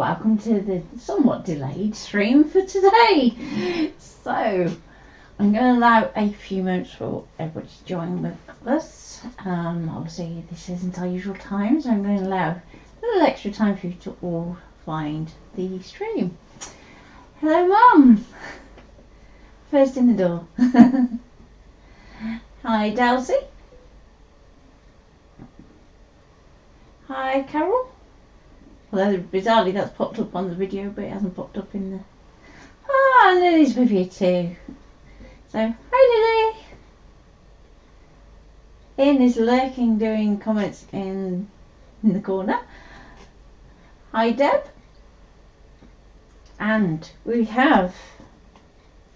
welcome to the somewhat delayed stream for today. So I'm going to allow a few moments for everybody to join with us. Obviously this isn't our usual time, so I'm going to allow a little extra time for you to all find the stream. Hello Mum! First in the door. Hi Delcy. Hi Carol. Although bizarrely that's popped up on the video, but it hasn't popped up in the... Ah, and Lily's with you too. So, hi Lily! Ian is lurking, doing comments in the corner. Hi Deb! And we have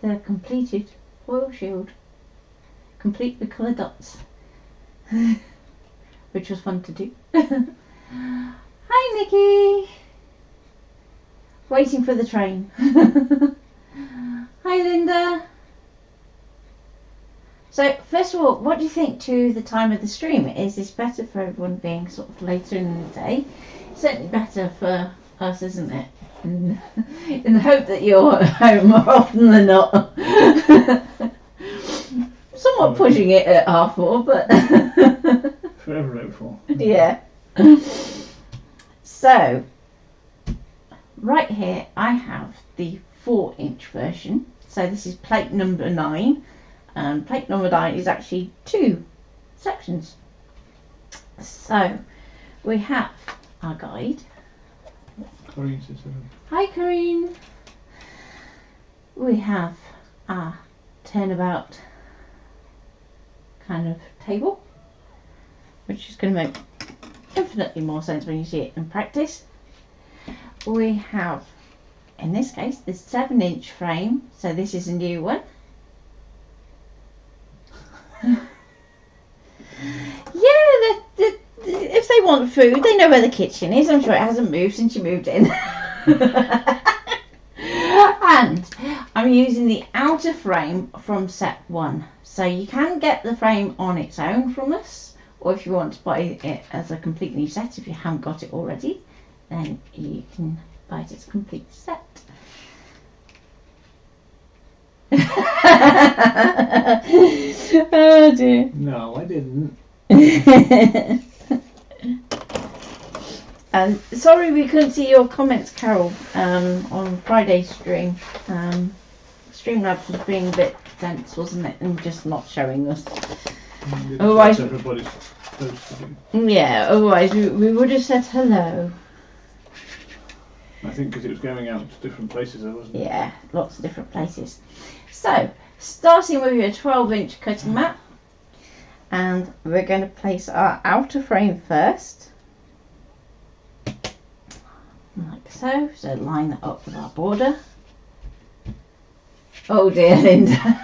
the completed foil shield, complete with colour dots, which was fun to do. Hi Nikki! Waiting for the train. Hi Linda! So first of all, what do you think to the time of the stream? Is this better for everyone being sort of later in the day? It's certainly better for us, isn't it? In the hope that you're at home more often than not. Somewhat pushing it at 4:30, but... Forever hopeful. Yeah. So, right here I have the 4-inch version. So this is plate number 9. Plate number 9 is actually 2 sections. So, we have our guide. Corinne says hello. Hi Corinne. We have our turnabout kind of table, which is going to make infinitely more sense when you see it in practice. We have, in this case, the 7-inch frame, so this is a new one. Yeah, if they want food, they know where the kitchen is. I'm sure it hasn't moved since you moved in. And I'm using the outer frame from set 1. So you can get the frame on its own from us, or if you want to buy it as a complete new set, if you haven't got it already, then you can buy it as a complete set. Oh dear. No, I didn't. Sorry we couldn't see your comments, Carol, on Friday's stream. Streamlabs was being a bit dense, wasn't it, and just not showing us. Otherwise, everybody's supposed to do. Yeah, otherwise we would have said hello. I think because it was going out to different places, wasn't it? Yeah, lots of different places. So, starting with your 12-inch cutting mat, and we're going to place our outer frame first, like so. So line that up with our border. Oh dear, Linda.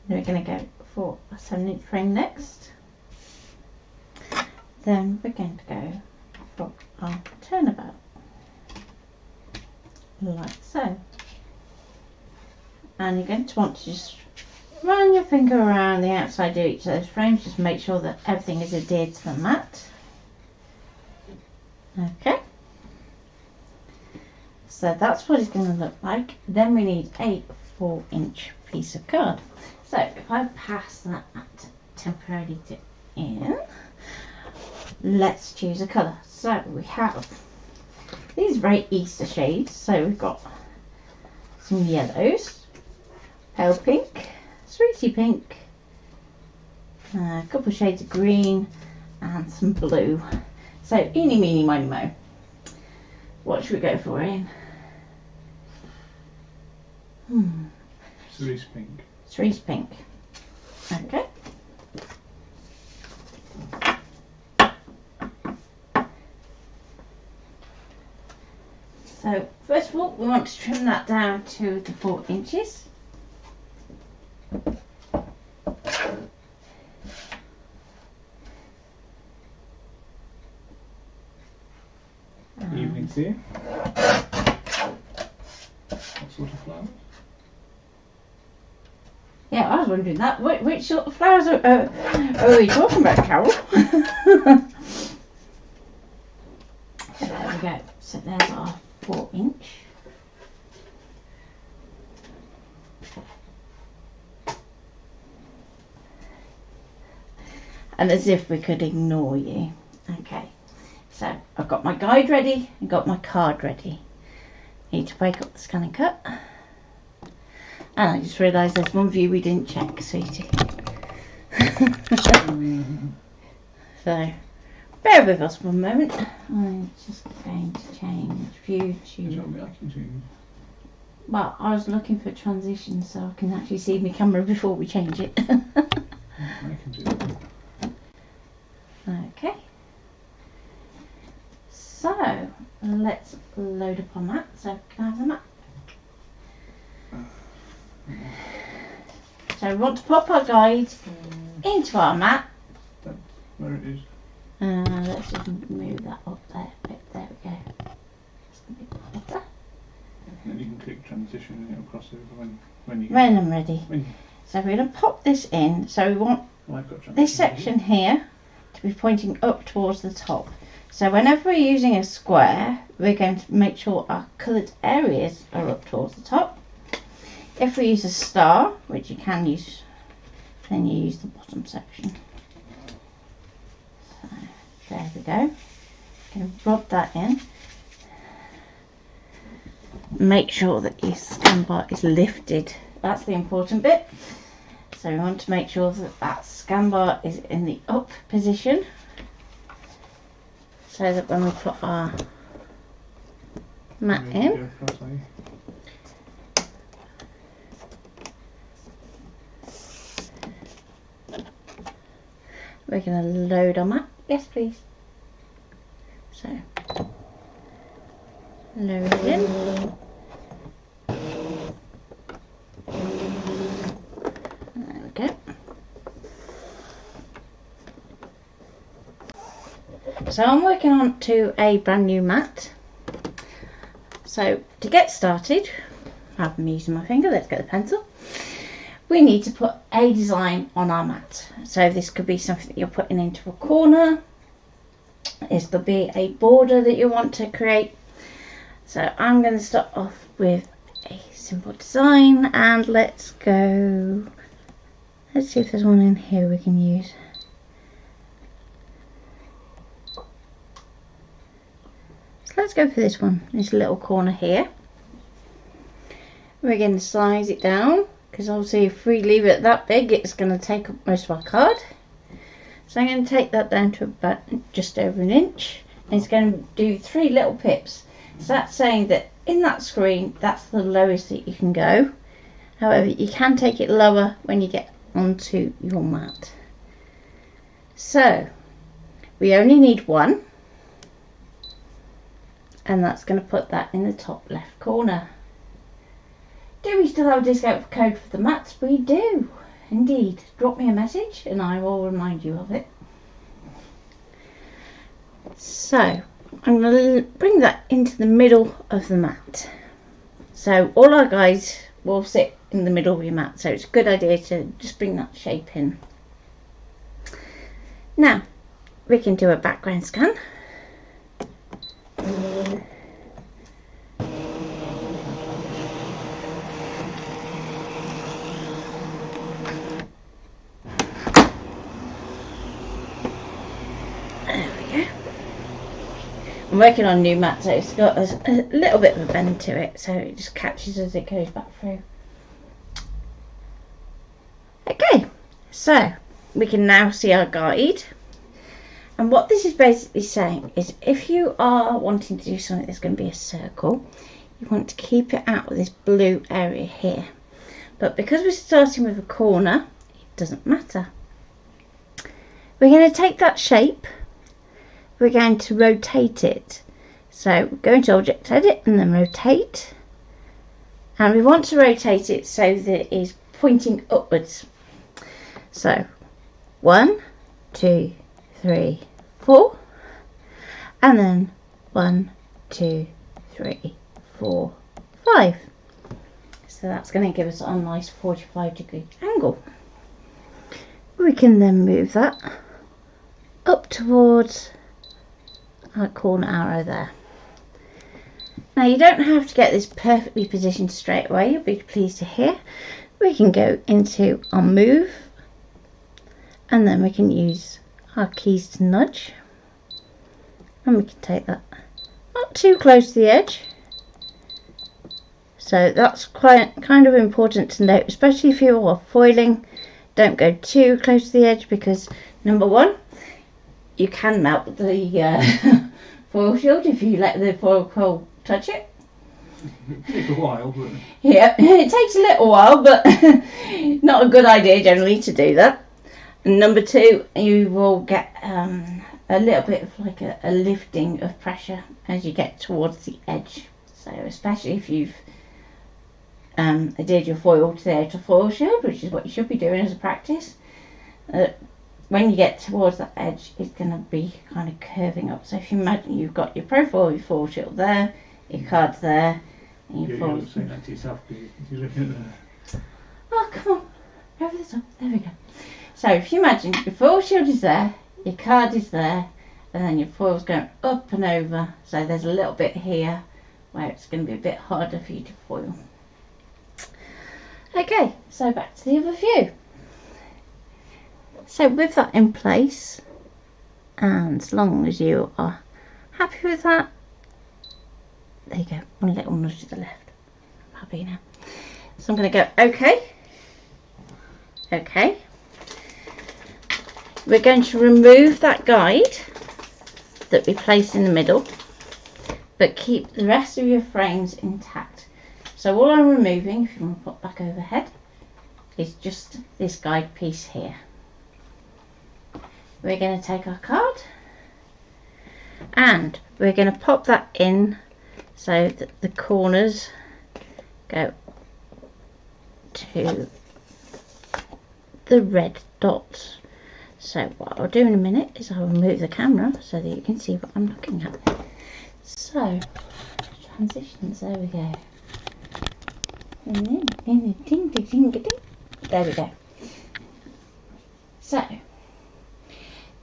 Then we're going to go for a 7-inch frame next. Then we're going to go for our turnabout, like so. And you're going to want to just run your finger around the outside of each of those frames, just make sure that everything is adhered to the mat. Okay. So that's what it's going to look like. Then we need a 4-inch piece of card. So if I pass that temporarily to in, let's choose a colour. So we have these very Easter shades. So we've got some yellows, pale pink, sweetie pink, a couple of shades of green, and some blue. So eeny, meeny, miny, mo. What should we go for, Ian? Cerise pink. Cerise pink. Okay. So first of all, we want to trim that down to the 4 inches. Evening tea. What sort of flowers? Yeah, I was wondering that. Which sort of flowers are we talking about, Carol? So there we go. So there's our 4-inch. And as if we could ignore you. Okay, so I've got my guide ready, I've got my card ready. Need to break up the scan and cut. And I just realised there's one view we didn't check, sweetie. So, bear with us for a moment. I'm just going to change view to... Well, I was looking for transitions so I can actually see my camera before we change it. I can do that. Okay. So, let's load up on that. So, can I have the map? So we want to pop our guide into our map. That's where it is. Let's just move that up there a bit. There we go. That's a bit better. And you can click transition and it'll cross over when you When I'm ready. When, So we're going to pop this in. So we want well, I've got transition this section here to be pointing up towards the top. So whenever we're using a square, we're going to make sure our coloured areas are up towards the top. If we use a star, which you can use, then you use the bottom section. So there we go. Going to rub that in. Make sure that your scan bar is lifted. That's the important bit. So we want to make sure that that scan bar is in the up position, so that when we put our mat in, we're going to load our mat. Yes, please. So, load it in. There we go. So I'm working on to a brand new mat. So to get started, I'm using my finger, let's get the pencil. We need to put a design on our mat. So this could be something that you're putting into a corner. This could be a border that you want to create. So I'm going to start off with a simple design, and let's go, let's see if there's one in here we can use. So let's go for this one, this little corner here. We're going to size it down, because obviously if we leave it that big, it's going to take up most of our card. So I'm going to take that down to about just over an inch, and it's going to do 3 little pips. So that's saying that in that screen, that's the lowest that you can go. However, you can take it lower when you get onto your mat. So we only need 1, and that's going to put that in the top left corner. Do we still have a discount code for the mats? We do, indeed. Drop me a message and I will remind you of it. So I'm going to bring that into the middle of the mat. So all our guides will sit in the middle of your mat, so it's a good idea to just bring that shape in. Now we can do a background scan. I'm working on a new mat, so it's got a little bit of a bend to it, so it just catches as it goes back through. Okay, so we can now see our guide, and what this is basically saying is if you are wanting to do something that's going to be a circle, you want to keep it out of this blue area here, but because we're starting with a corner, it doesn't matter. We're going to take that shape, we're going to rotate it. So go into Object Edit and then rotate, and we want to rotate it so that it is pointing upwards. So 1, 2, 3, 4, and then 1, 2, 3, 4, 5. So that's going to give us a nice 45-degree angle. we can then move that up towards our corner arrow there. Now you don't have to get this perfectly positioned straight away, you'll be pleased to hear. We can go into our move and then we can use our keys to nudge, and we can take that not too close to the edge. So that's quite kind of important to note, especially if you are foiling. Don't go too close to the edge because number one, you can melt the foil shield if you let the foil coil touch it. It takes a while, but... Yeah, it takes a little while, but not a good idea generally to do that. And number two, you will get a little bit of like a lifting of pressure as you get towards the edge. So especially if you've adhered your foil to the edge of foil shield, which is what you should be doing as a practice, when you get towards that edge, it's going to be kind of curving up. So if you imagine you've got your profile, your foil shield there, your cards there, and your foil. You're saying that to yourself because you're looking at the... Oh, come on, over the top. There we go. So if you imagine your foil shield is there, your card is there, and then your foil's going up and over. So there's a little bit here where it's going to be a bit harder for you to foil. Okay, so back to the other view. So with that in place, and as long as you are happy with that, there you go, one little nudge to the left. I'm happy now. So I'm going to go OK. OK. We're going to remove that guide that we placed in the middle, but keep the rest of your frames intact. So all I'm removing, if you want to pop back overhead, is just this guide piece here. We're going to take our card and we're going to pop that in so that the corners go to the red dots. So what I'll do in a minute is I'll move the camera so that you can see what I'm looking at. So transitions, there we go. There we go. So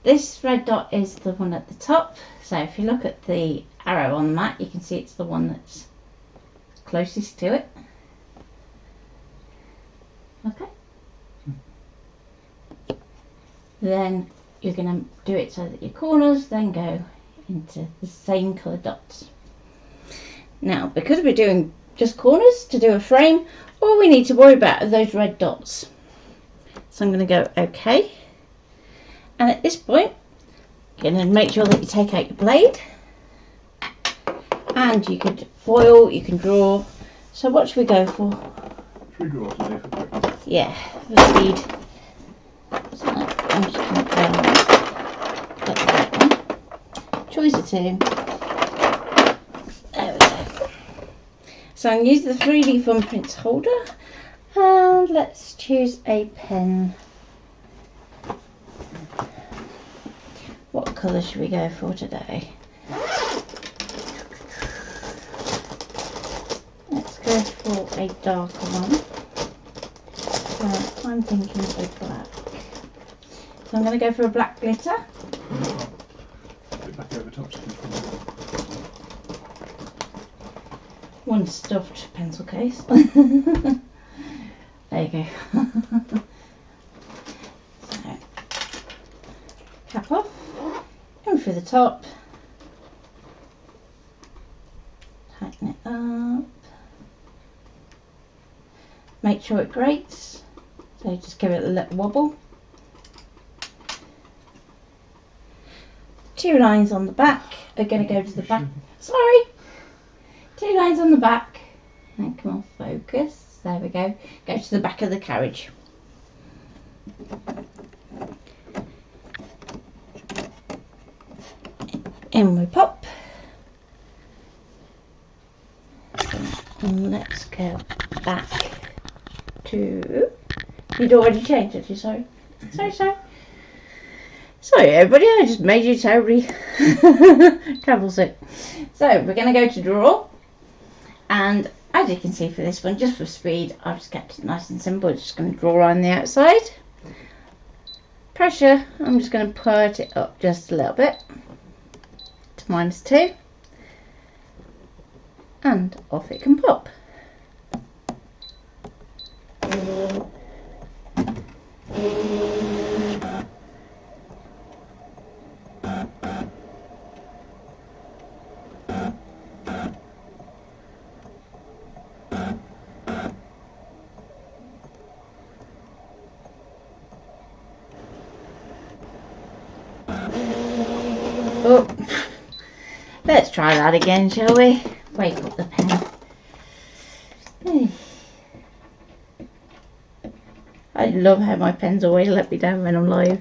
this red dot is the one at the top. So if you look at the arrow on the mat, you can see it's the one that's closest to it. Okay. Then you're going to do it so that your corners then go into the same colour dots. Now, because we're doing just corners to do a frame, all we need to worry about are those red dots. So I'm going to go OK. And at this point, you're going to make sure that you take out your blade. And you could foil, you can draw. So what should we go for? Should we draw today for practice? Yeah, for speed. So I'm just going to go get the right one. Choice of two. There we go. So I'm using the 3D thumbprints holder. And let's choose a pen. What colour should we go for today? Let's go for a darker one. So I'm thinking of black. So I'm going to go for a black glitter. Put it back over top. One stuffed pencil case. There you go. So, cap off, in through the top, tighten it up, make sure it grates, so just give it a little wobble. 2 lines on the back are going to go to the back. Sorry! 2 lines on the back, and come on, focus. There we go. Go to the back of the carriage. In we pop. And let's go back to... You'd already changed it, sorry. Sorry. Sorry everybody, I just made you terribly travel sick. So we're going to go to draw. And as you can see for this one, just for speed, I've just kept it nice and simple. Just going to draw around the outside. pressure, I'm just going to put it up just a little bit to -2, and off it can pop. Oh, let's try that again, shall we? Wake up the pen. I love how my pens always let me down when I'm live.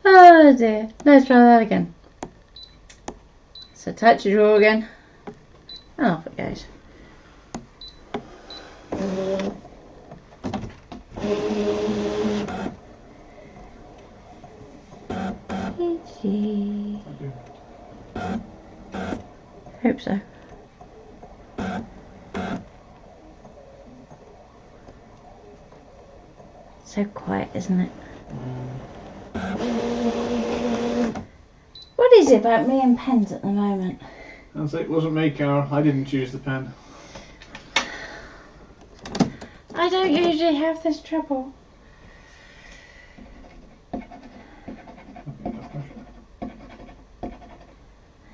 Oh dear. Let's try that again. So touch the drawer again, and off it goes. Hope so. So quiet, isn't it? What is it about me and pens at the moment? It wasn't me, Carol. I didn't choose the pen. I don't usually have this trouble.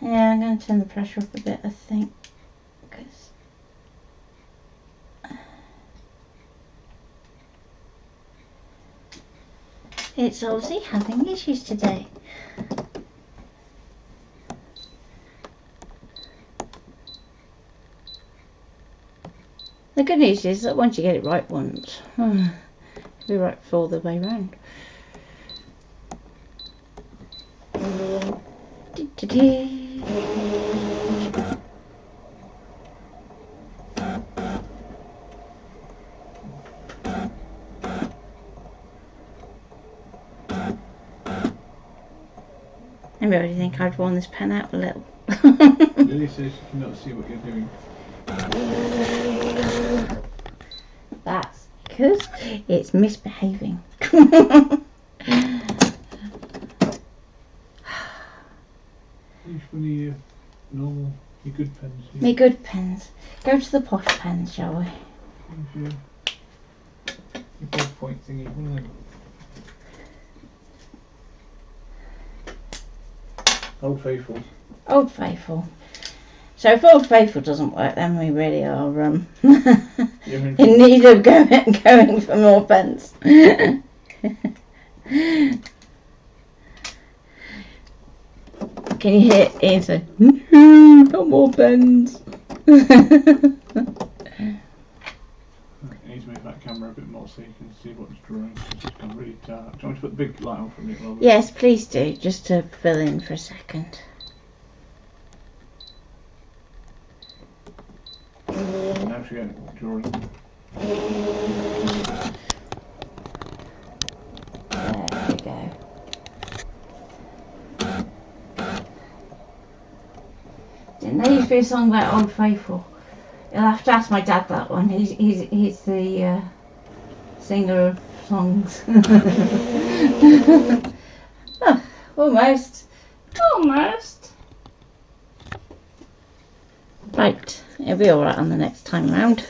Yeah, I'm going to turn the pressure up a bit, I think. Cause it's obviously having issues today. The good news is that once you get it right once, it'll be right all the way round. Maybe I think I've worn this pen out a little. Really says you cannot see what you're doing. That's because it's misbehaving. Which one are your normal, your good pens? Me good pens. Go to the posh pens, shall we? Your ballpoint thingy, one of them. Old Faithful. Old Faithful. So if Old Faithful doesn't work, then we really are in need of going for more pens. Can you hear Ian say, "No more pens"? You need to move that camera a bit more so you can see what's drawing. It's gone really dark. Do you want me to put the big light on from it? Yes, please do, just to fill in for a second. Now she's going drawing. There we go. Didn't there used to be a song about Old Faithful? You'll have to ask my dad that one. He's the singer of songs. Oh, almost. Right, it'll be alright on the next time round.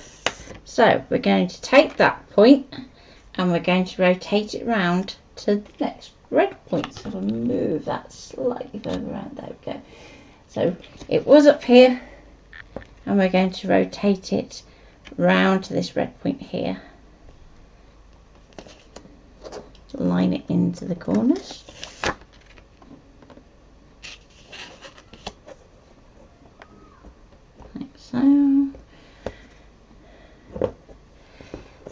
So we're going to take that point and we're going to rotate it round to the next red point. So we'll move that slightly further around. There we go. So it was up here and we're going to rotate it round to this red point here. Line it into the corners. Like so.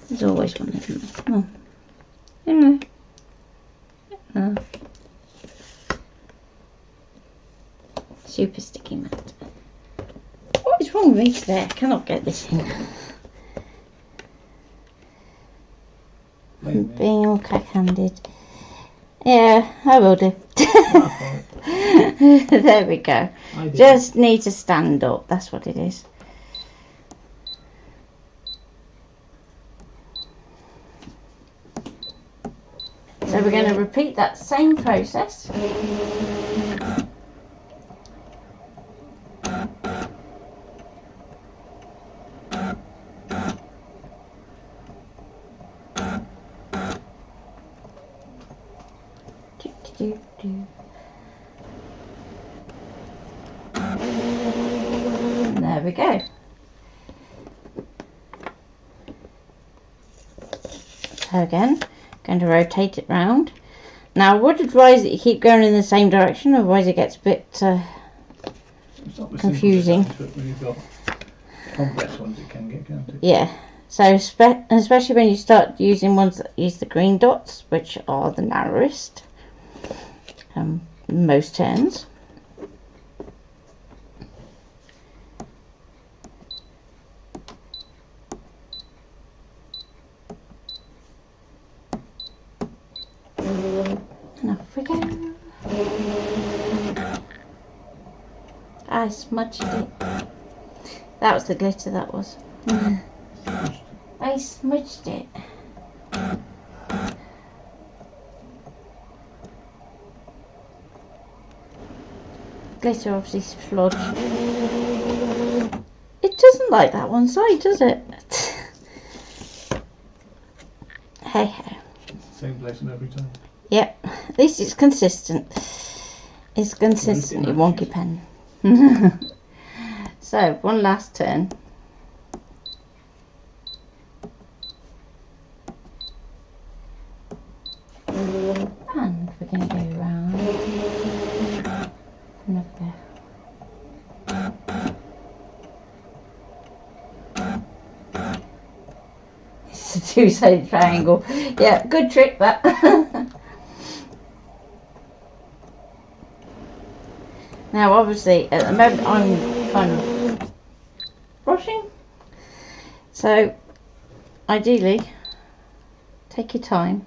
There's always one, isn't there? Come on. In there. Super sticky mat. What is wrong with me today? I cannot get this in. I'm being all cack-handed. Yeah, I will do. There we go. Just need to stand up. That's what it is. So we're going to repeat that same process. There we go. So again, going to rotate it round. Now I would advise that you keep going in the same direction, otherwise it gets a bit confusing. When you've got complex ones, it can get, can't it? Yeah. So especially when you start using ones that use the green dots, which are the narrowest, most turns. And off we go. I smudged it. That was the glitter, that was. I smudged it. Glitter obviously sludge. It doesn't like that one side, does it? Hey ho. Same place and every time. Yep. At least it's consistent. It's consistently wonky pen. So one last turn. And we're going to go round. Another go. It's a two-sided triangle. Yeah, good trick that. Now obviously at the moment I'm kind of brushing. So ideally take your time.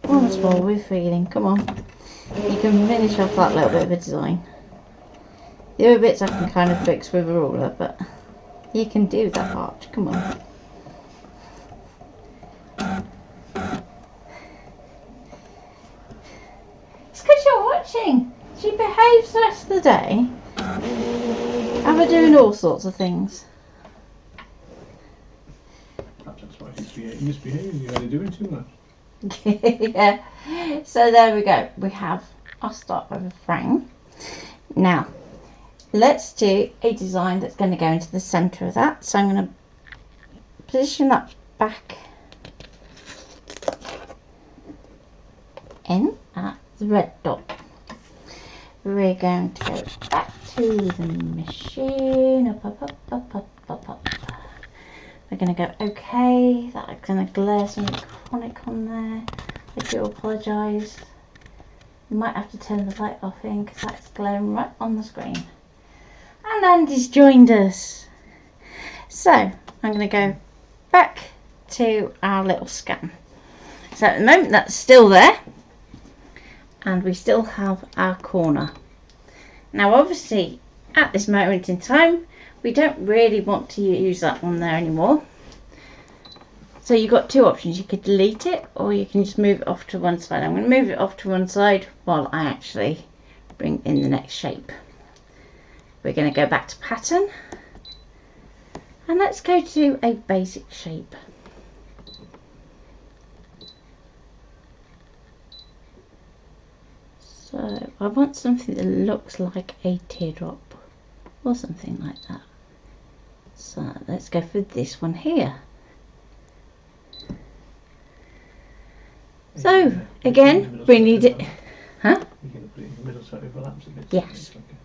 Once more with feeling, come on. You can finish off that little bit of a design. The other bits I can kind of fix with a ruler, but you can do that arch, come on. It's because you're watching. She behaves the rest of the day. And we're doing all sorts of things. Perhaps that's why she's misbehaving. You're only doing too much. Yeah. So there we go. We have. I'll start with a frame. Now, let's do a design that's going to go into the centre of that. So I'm going to position that back in at the red dot. We're going to go back to the machine. Up. We're going to go OK. That's going to glare some chronic on there. I do apologise. You might have to turn the light off in because that's glaring right on the screen. And Andy's joined us. So I'm going to go back to our little scan. So at the moment that's still there. And we still have our corner. Now obviously at this moment in time we don't really want to use that one there anymore. So you've got two options. You could delete it or you can just move it off to one side. I'm going to move it off to one side while I actually bring in the next shape. We're going to go back to pattern and let's go to a basic shape. So I want something that looks like a teardrop or something like that. So let's go for this one here. So again, we need it. Huh? You're going to put it in the middle so it overlaps a bit. Yes. Okay.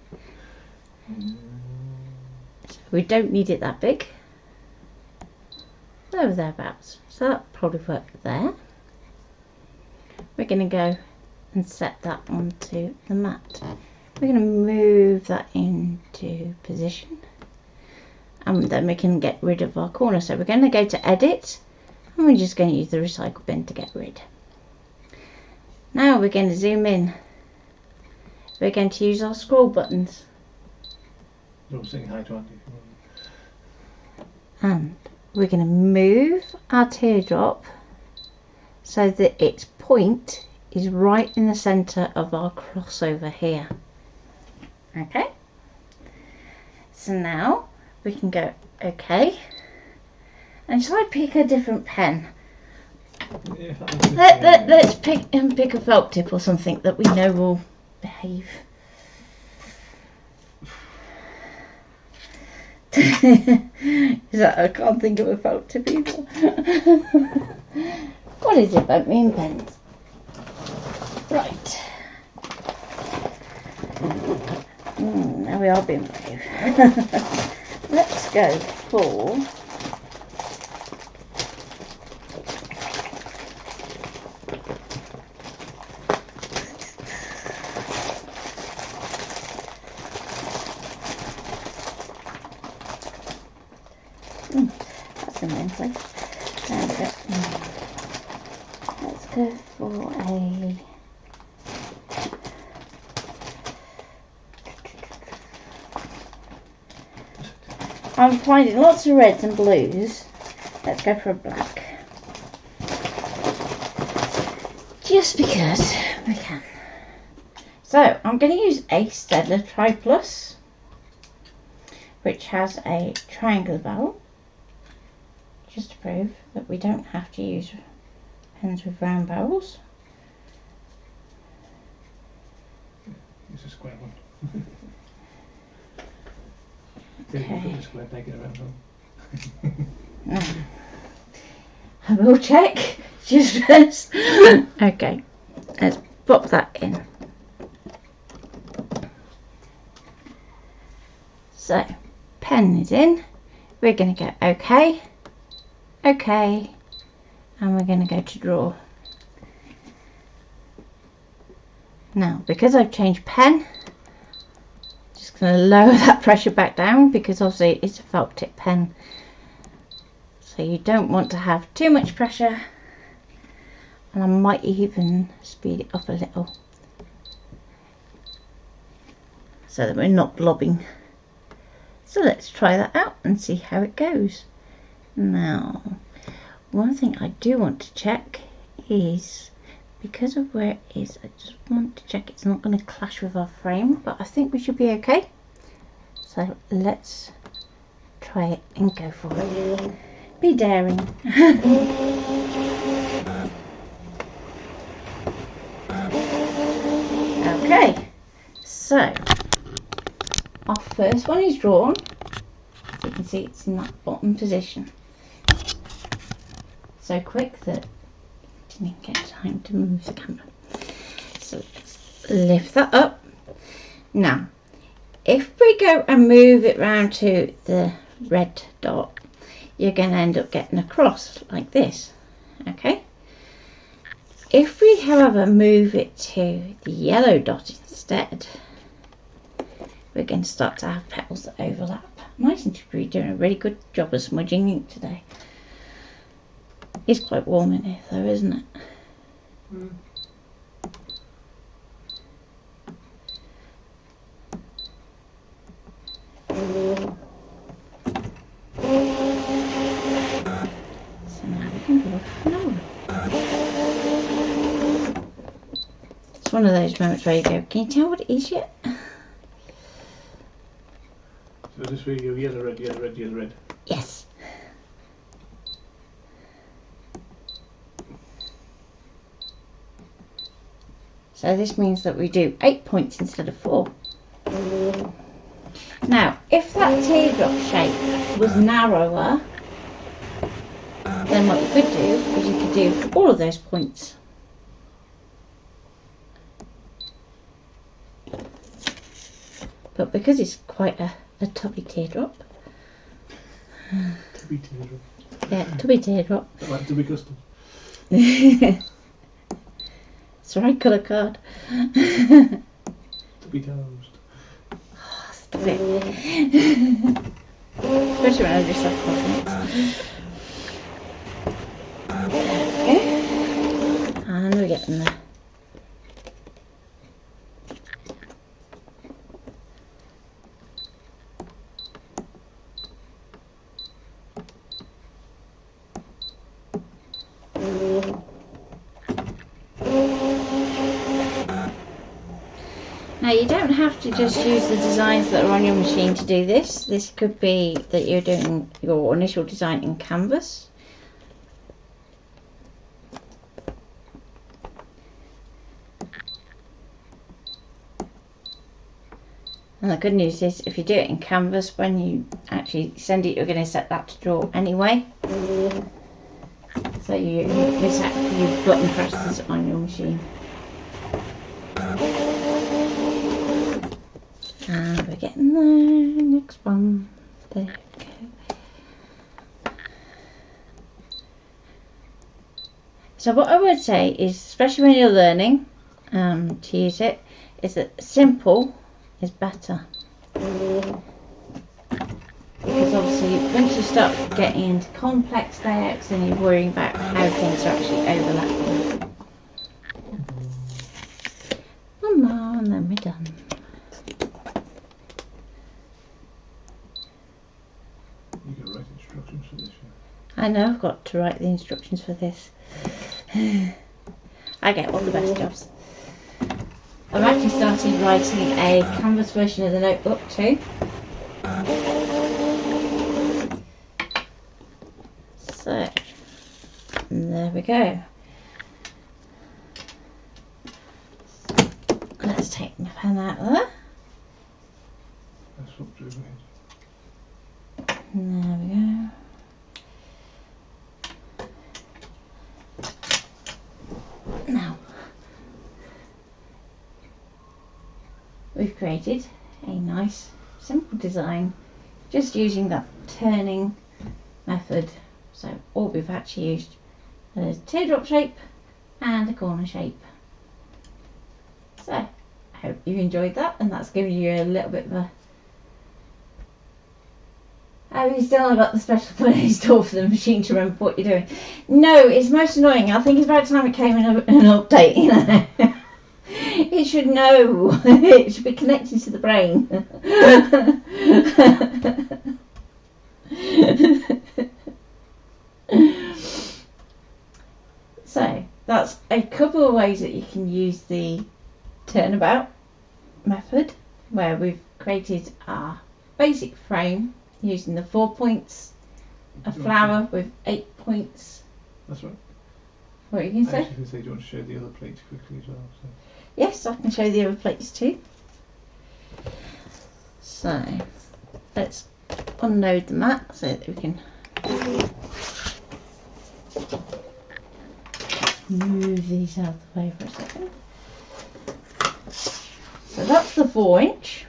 So we don't need it that big. Thereabouts. So that'll probably work there. We're going to go and set that onto the mat. We're going to move that into position and then we can get rid of our corner. So we're going to go to edit and we're just going to use the recycle bin to get rid. Now we're going to zoom in. We're going to use our scroll buttons. You're saying hi to Andy. And we're going to move our teardrop so that its point is right in the centre of our crossover here. Okay, so now we can go okay, and shall I pick a different pen? Yeah, Let's pick a felt tip or something that we know will behave. Is that, I can't think of a felt tip either. What is it about me and pens? Right. Now we are being brave. Let's go for that's in one place. There we go. Let's go for a I'm finding lots of reds and blues. Let's go for a black. Just because we can. So I'm going to use a Staedtler Tri Plus, which has a triangular barrel, just to prove that we don't have to use pens with round barrels. It's a square one. Okay. Square, take it around home. I will check just first. Okay, let's pop that in. So, pen is in. We're going to go okay, okay, and we're going to go to draw. Now, because I've changed pen, just going to lower that pressure back down because obviously it's a felt tip pen. So you don't want to have too much pressure, and I might even speed it up a little so that we're not blobbing. So let's try that out and see how it goes. Now, one thing I do want to check is, because of where it is, I just want to check it's not going to clash with our frame, but I think we should be okay. So let's try it and go for it. Be daring. Okay, so our first one is drawn. As you can see, it's in that bottom position. So quick that I didn't even get time to move the camera. So let's lift that up. Now, if we go and move it round to the red dot, you're going to end up getting a cross like this. Okay. If we, however, move it to the yellow dot instead, we're going to start to have petals that overlap. I seem to be doing a really good job of smudging ink today. It's quite warm in here though, isn't it? Mm. So now we can go flower. It's one of those moments where you go, can you tell what it is yet? So this way you go yellow, red, yellow, red, yellow, red. Yes. So this means that we do 8 points instead of 4. Now, if that teardrop shape was narrower, then what you could do is you could do all of those points. But because it's quite a tubby teardrop. Tubby teardrop. Yeah, tubby teardrop. I like to be custom. It's the right colour card. To be toast. Oh, stop it. Especially when I just have cosmetics. Okay. And we're getting there. you don't have to just use the designs that are on your machine to do this. This could be that you're doing your initial design in Canvas. And the good news is, if you do it in Canvas, when you actually send it, you're going to set that to draw anyway. So you miss out a few button presses on your machine. And we're getting there. Next one. There we go. So what I would say is, especially when you're learning to use it, is that simple is better. Because obviously once you start getting into complex layouts, then you're worrying about how things are actually overlapping. One more and then we're done. You can write instructions for this, yeah? I know I've got to write the instructions for this. I get all the best jobs. I've actually started writing a Canvas version of the notebook too. So, there we go. Let's take my pen out of there. That's what drew me. And there we go. Now, we've created a nice simple design just using that turning method. So all we've actually used is a teardrop shape and a corner shape. So I hope you enjoyed that, and that's given you a little bit of a... Have you still not got the special play installed for the machine to remember what you're doing? No, it's most annoying. I think it's about time it came in an update, you know. It should know. It should be connected to the brain. So that's a couple of ways that you can use the turnabout method, where we've created our basic frame using the 4 points, a flower with 8 points. That's right. What are you going to I say? was going to say, do you want to show the other plates quickly as well? So. Yes, I can show the other plates too. So let's unload the mat so that we can move these out of the way for a second. So that's the 4 inch.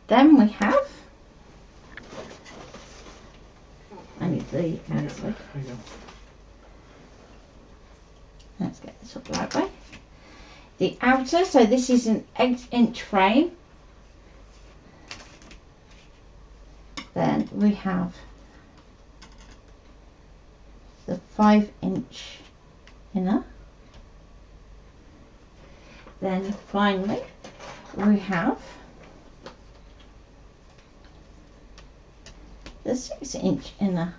Then we have, I need the outside. There you go. Let's get this up the right way. The outer, so this is an 8-inch frame. Then we have the 5-inch inner. Then finally we have the 6-inch inner.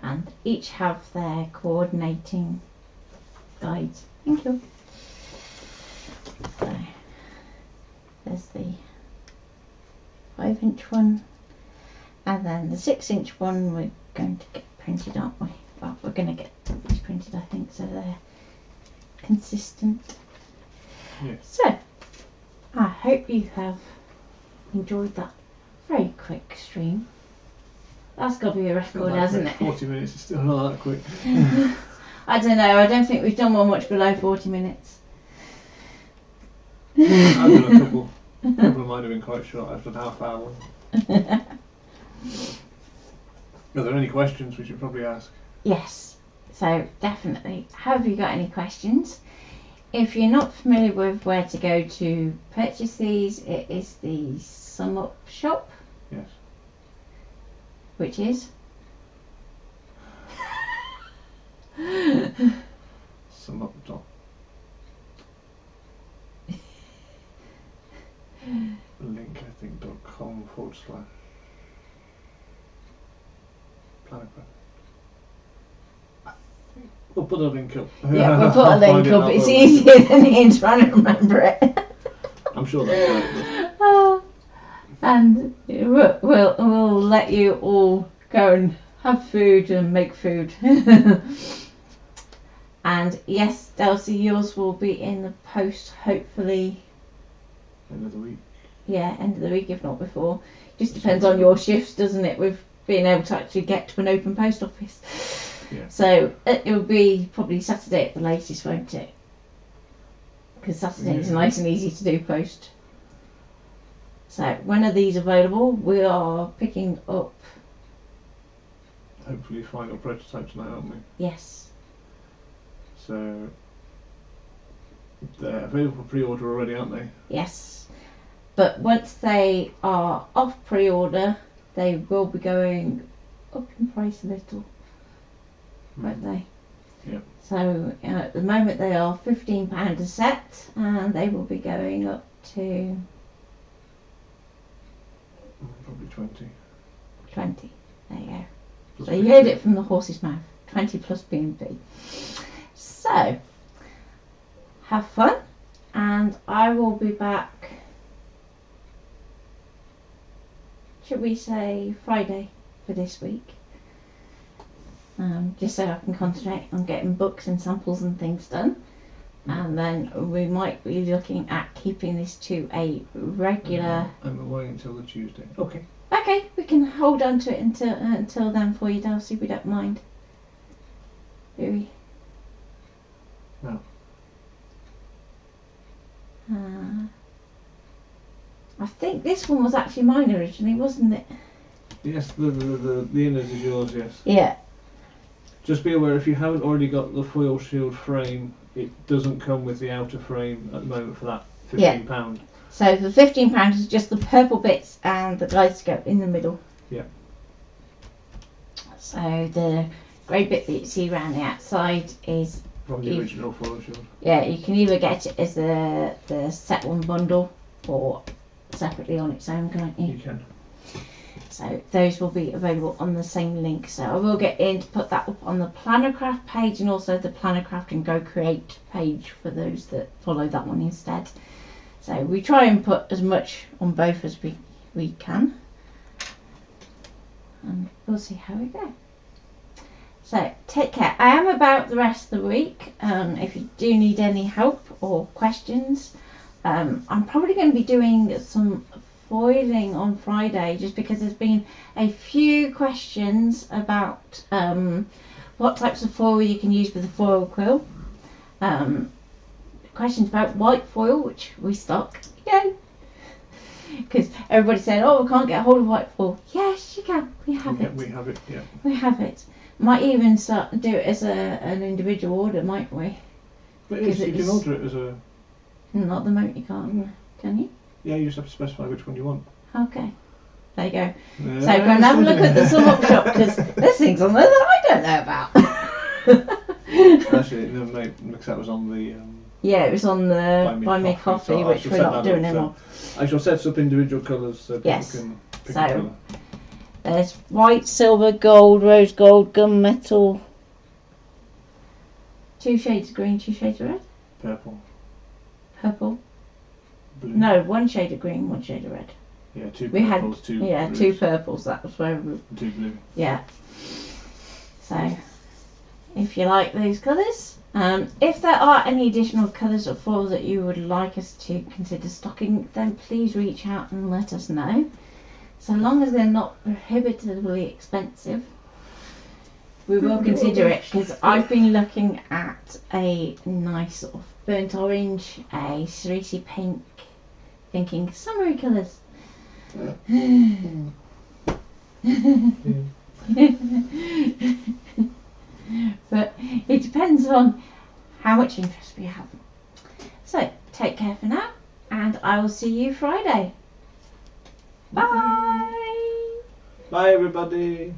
And each have their coordinating guides. Thank you. So there's the 5-inch one, and then the 6-inch one we're going to get printed, aren't we? Well, we're going to get these printed, I think, so they're consistent. Yes. So I hope you have enjoyed that very quick stream. That's got to be a record, hasn't it? 40 minutes is still not that quick. I don't know, I don't think we've done one much below 40 minutes. I've done a couple. A couple of mine have been quite short. I've done half-hour one. Are there any questions we should probably ask? Yes, so definitely. Have you got any questions? If you're not familiar with where to go to purchase these, it is the Sum Up shop. Yes. Which is? SumUp.com link, I think, .com / Planet Graphics. I think We'll put a link up. Yeah, we'll put a I'll find link it, up. I'll It's put a link. easier than Ian trying to remember it. I'm sure that's right. Oh, and we'll let you all go and have food and make food. And yes, Delcy, yours will be in the post hopefully. End of the week. Yeah, end of the week if not before. Just depends on your shifts, doesn't it? With being able to actually get to an open post office. Yeah. So it will be probably Saturday at the latest, won't it? Because Saturday is Yeah. nice and easy to do post. So when are these available? We are picking up. Hopefully final prototype tonight, aren't we? Yes. So they're available for pre-order already, aren't they? Yes. But once they are off pre-order, they will be going up in price a little, won't they? Yep. So at the moment they are £15 a set, and they will be going up to Probably 20. 20. There you go. Plus So you 50. heard it from the horse's mouth. 20 plus B&B. So have fun, and I will be back. Should we say Friday for this week? Just so I can concentrate on getting books and samples and things done. And then we might be looking at keeping this to a regular. I'm away until the Tuesday. Okay. Okay, we can hold on to it until then for you, Darcy. We don't mind. Do we? No. I think this one was actually mine originally, wasn't it? Yes, the inners is yours, yes. Yeah. Just be aware, if you haven't already got the foil shield frame, it doesn't come with the outer frame at the moment for that £15. So the £15 is just the purple bits and the gyroscope in the middle. Yeah. So the grey bit that you see around the outside is, From the original foil shield. yeah, you can either get it as the set one bundle or separately on its own, can't you? You can. So those will be available on the same link. So I will get in to put that up on the Plannercraft page and also the Plannercraft and Go Create page for those that follow that one instead. So we try and put as much on both as we can. And we'll see how we go. So take care. I am about the rest of the week. If you do need any help or questions, I'm probably going to be doing some foiling on Friday, just because there's been a few questions about what types of foil you can use with a foil quill. Questions about white foil, which we stock. Yay! Because everybody said, oh, we can't get a hold of white foil. Yes, you can. We have it. We have it, yeah. We have it. Might even start to do it as an individual order, might we? But yes, you can order it as a... Not the moment you can't, can you? Yeah, you just have to specify which one you want. Okay. There you go. Yeah, So go and have a look at the Sum Up shop, because there's things on there that I don't know about. Actually, no, mate, because that was on the... Yeah, it was on the Buy Me Coffee, so I which shall we're set not that doing up, anymore. I shall set up individual colours so people Yes. can pick So- a colour. There's white, silver, gold, rose gold, gunmetal. 2 shades of green, 2 shades of red. Purple, Purple. blue. No, 1 shade of green, 1 shade of red. Yeah, 2 We had- purples, 2 Yeah, blues, 2 purples, that was where we... 2 blue. Yeah. So, if you like those colours, if there are any additional colours or foils that you would like us to consider stocking, then please reach out and let us know. So long as they're not prohibitively expensive, we will consider it, because I've been looking at a nice sort of burnt orange, a cerise pink, thinking summery colours. But it depends on how much interest we have. So take care for now, and I will see you Friday. Bye. Bye, everybody.